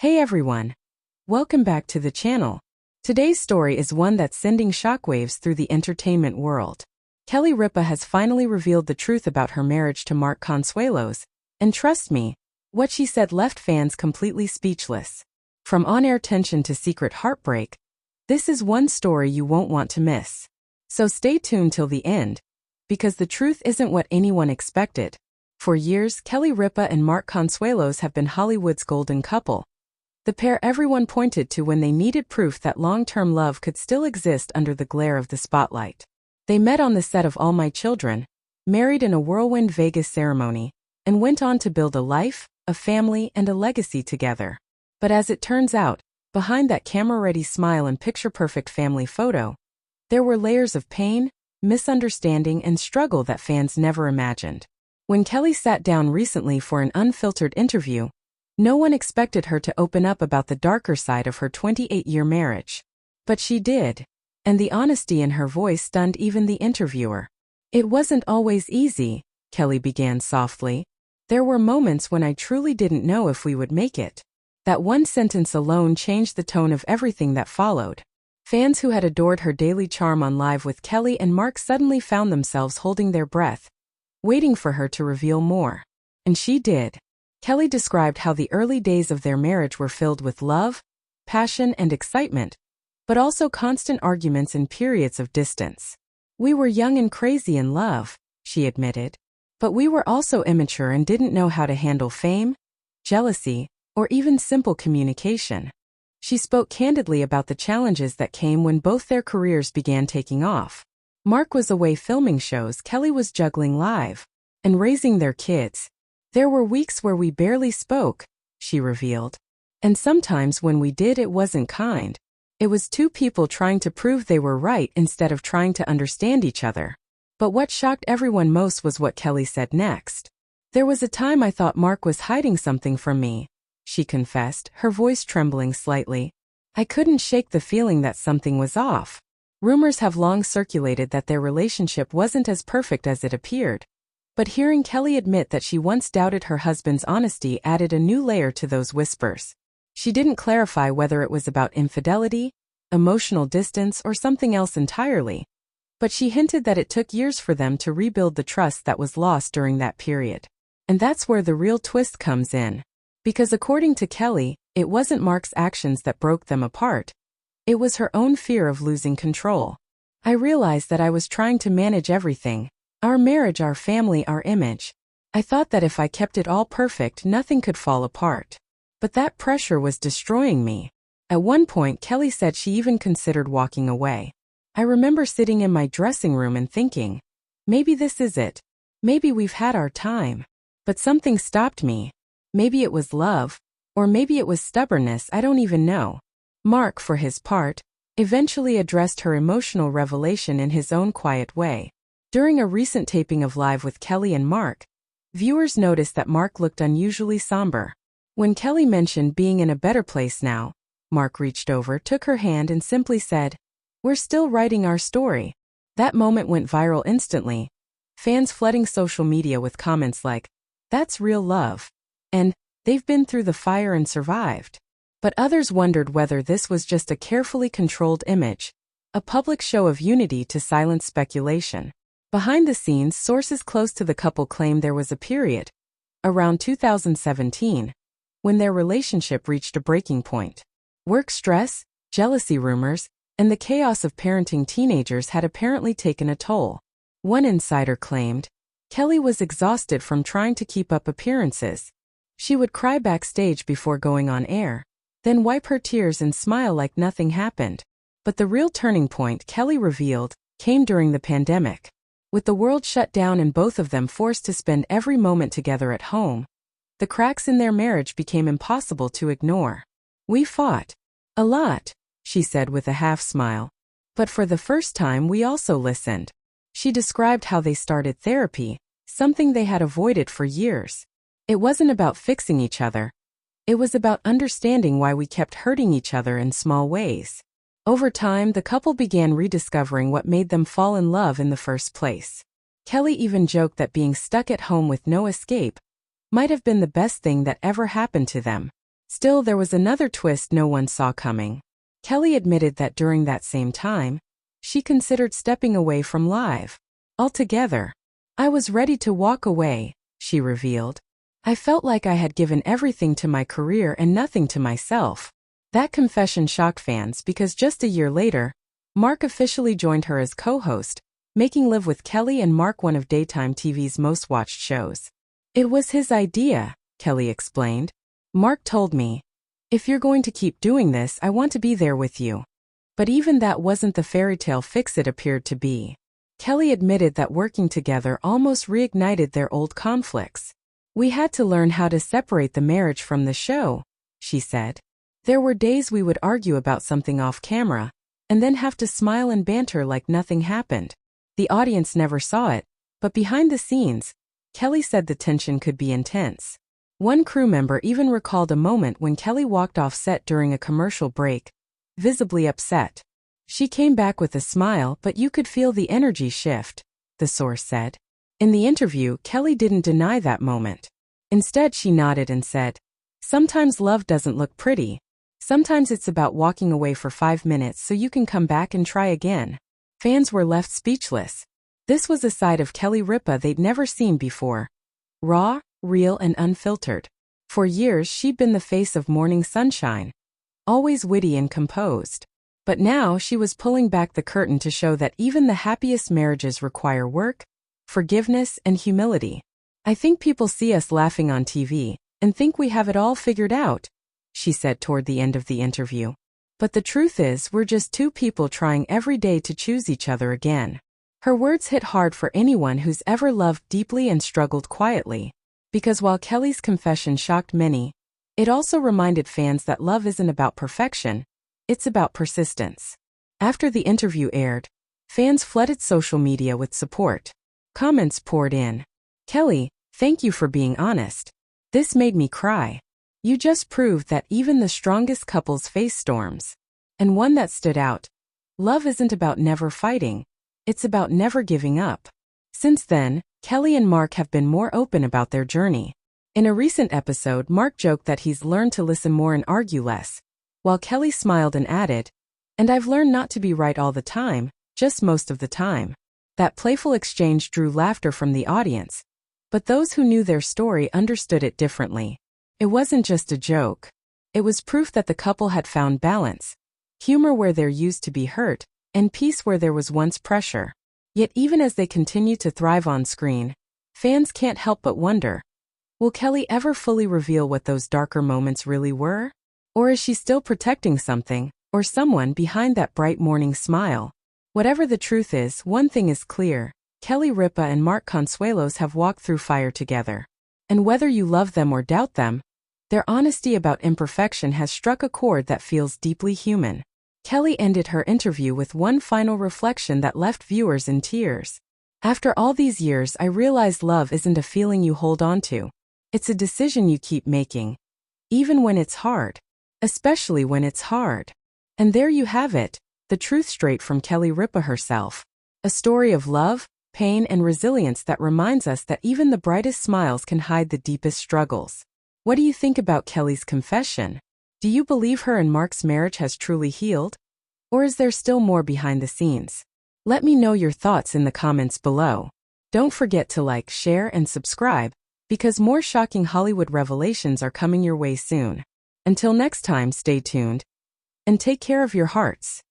Hey everyone! Welcome back to the channel. Today's story is one that's sending shockwaves through the entertainment world. Kelly Ripa has finally revealed the truth about her marriage to Mark Consuelos, and trust me, what she said left fans completely speechless. From on-air tension to secret heartbreak, this is one story you won't want to miss. So stay tuned till the end, because the truth isn't what anyone expected. For years, Kelly Ripa and Mark Consuelos have been Hollywood's golden couple. The pair everyone pointed to when they needed proof that long-term love could still exist under the glare of the spotlight. They met on the set of All My Children, married in a whirlwind Vegas ceremony, and went on to build a life, a family, and a legacy together. But as it turns out, behind that camera-ready smile and picture-perfect family photo, there were layers of pain, misunderstanding, and struggle that fans never imagined. When Kelly sat down recently for an unfiltered interview, no one expected her to open up about the darker side of her 28-year marriage. But she did, and the honesty in her voice stunned even the interviewer. "It wasn't always easy," Kelly began softly. "There were moments when I truly didn't know if we would make it." That one sentence alone changed the tone of everything that followed. Fans who had adored her daily charm on Live with Kelly and Mark suddenly found themselves holding their breath, waiting for her to reveal more. And she did. Kelly described how the early days of their marriage were filled with love, passion, and excitement, but also constant arguments and periods of distance. "We were young and crazy in love," she admitted, "but we were also immature and didn't know how to handle fame, jealousy, or even simple communication." She spoke candidly about the challenges that came when both their careers began taking off. Mark was away filming shows, Kelly was juggling Live and raising their kids. "There were weeks where we barely spoke," she revealed. "And sometimes when we did, it wasn't kind. It was two people trying to prove they were right instead of trying to understand each other." But what shocked everyone most was what Kelly said next. "There was a time I thought Mark was hiding something from me," she confessed, her voice trembling slightly. "I couldn't shake the feeling that something was off." Rumors have long circulated that their relationship wasn't as perfect as it appeared. But hearing Kelly admit that she once doubted her husband's honesty added a new layer to those whispers. She didn't clarify whether it was about infidelity, emotional distance, or something else entirely, but she hinted that it took years for them to rebuild the trust that was lost during that period. And that's where the real twist comes in. Because according to Kelly, it wasn't Mark's actions that broke them apart. It was her own fear of losing control. "I realized that I was trying to manage everything. Our marriage, our family, our image. I thought that if I kept it all perfect, nothing could fall apart. But that pressure was destroying me." At one point, Kelly said she even considered walking away. "I remember sitting in my dressing room and thinking, maybe this is it. Maybe we've had our time. But something stopped me. Maybe it was love, or maybe it was stubbornness, I don't even know." Mark, for his part, eventually addressed her emotional revelation in his own quiet way. During a recent taping of Live with Kelly and Mark, viewers noticed that Mark looked unusually somber. When Kelly mentioned being in a better place now, Mark reached over, took her hand, and simply said, "We're still writing our story." That moment went viral instantly, fans flooding social media with comments like, "That's real love," and "They've been through the fire and survived." But others wondered whether this was just a carefully controlled image, a public show of unity to silence speculation. Behind the scenes, sources close to the couple claim there was a period, around 2017, when their relationship reached a breaking point. Work stress, jealousy rumors, and the chaos of parenting teenagers had apparently taken a toll. One insider claimed, Kelly was exhausted from trying to keep up appearances. She would cry backstage before going on air, then wipe her tears and smile like nothing happened. But the real turning point, Kelly revealed, came during the pandemic. With the world shut down and both of them forced to spend every moment together at home, the cracks in their marriage became impossible to ignore. "We fought. A lot," she said with a half smile. "But for the first time we also listened." She described how they started therapy, something they had avoided for years. "It wasn't about fixing each other. It was about understanding why we kept hurting each other in small ways." Over time, the couple began rediscovering what made them fall in love in the first place. Kelly even joked that being stuck at home with no escape might have been the best thing that ever happened to them. Still, there was another twist no one saw coming. Kelly admitted that during that same time, she considered stepping away from live altogether. "I was ready to walk away," she revealed. "I felt like I had given everything to my career and nothing to myself." That confession shocked fans because just a year later, Mark officially joined her as co-host, making Live with Kelly and Mark one of daytime TV's most watched shows. "It was his idea," Kelly explained. "Mark told me, if you're going to keep doing this, I want to be there with you." But even that wasn't the fairy tale fix it appeared to be. Kelly admitted that working together almost reignited their old conflicts. "We had to learn how to separate the marriage from the show," she said. "There were days we would argue about something off camera, and then have to smile and banter like nothing happened. The audience never saw it, but behind the scenes, Kelly said the tension could be intense. One crew member even recalled a moment when Kelly walked off set during a commercial break, visibly upset. "She came back with a smile, but you could feel the energy shift," the source said. In the interview, Kelly didn't deny that moment. Instead, she nodded and said, "Sometimes love doesn't look pretty. Sometimes it's about walking away for 5 minutes so you can come back and try again." Fans were left speechless. This was a side of Kelly Ripa they'd never seen before. Raw, real, and unfiltered. For years, she'd been the face of Morning Sunshine, always witty and composed. But now she was pulling back the curtain to show that even the happiest marriages require work, forgiveness, and humility. "I think people see us laughing on TV and think we have it all figured out," she said toward the end of the interview. "But the truth is, we're just two people trying every day to choose each other again." Her words hit hard for anyone who's ever loved deeply and struggled quietly. Because while Kelly's confession shocked many, it also reminded fans that love isn't about perfection, it's about persistence. After the interview aired, fans flooded social media with support. Comments poured in. "Kelly, thank you for being honest. This made me cry. You just proved that even the strongest couples face storms." And one that stood out: "Love isn't about never fighting. It's about never giving up." Since then, Kelly and Mark have been more open about their journey. In a recent episode, Mark joked that he's learned to listen more and argue less, while Kelly smiled and added, "And I've learned not to be right all the time, just most of the time." That playful exchange drew laughter from the audience, but those who knew their story understood it differently. It wasn't just a joke. It was proof that the couple had found balance, humor where there used to be hurt, and peace where there was once pressure. Yet even as they continue to thrive on screen, fans can't help but wonder, will Kelly ever fully reveal what those darker moments really were? Or is she still protecting something, or someone behind that bright morning smile? Whatever the truth is, one thing is clear: Kelly Ripa and Mark Consuelos have walked through fire together. And whether you love them or doubt them, their honesty about imperfection has struck a chord that feels deeply human. Kelly ended her interview with one final reflection that left viewers in tears. "After all these years, I realized love isn't a feeling you hold on to. It's a decision you keep making, even when it's hard. Especially when it's hard." And there you have it, the truth straight from Kelly Ripa herself. A story of love, pain, and resilience that reminds us that even the brightest smiles can hide the deepest struggles. What do you think about Kelly's confession? Do you believe her and Mark's marriage has truly healed? Or is there still more behind the scenes? Let me know your thoughts in the comments below. Don't forget to like, share, and subscribe, because more shocking Hollywood revelations are coming your way soon. Until next time, stay tuned and take care of your hearts.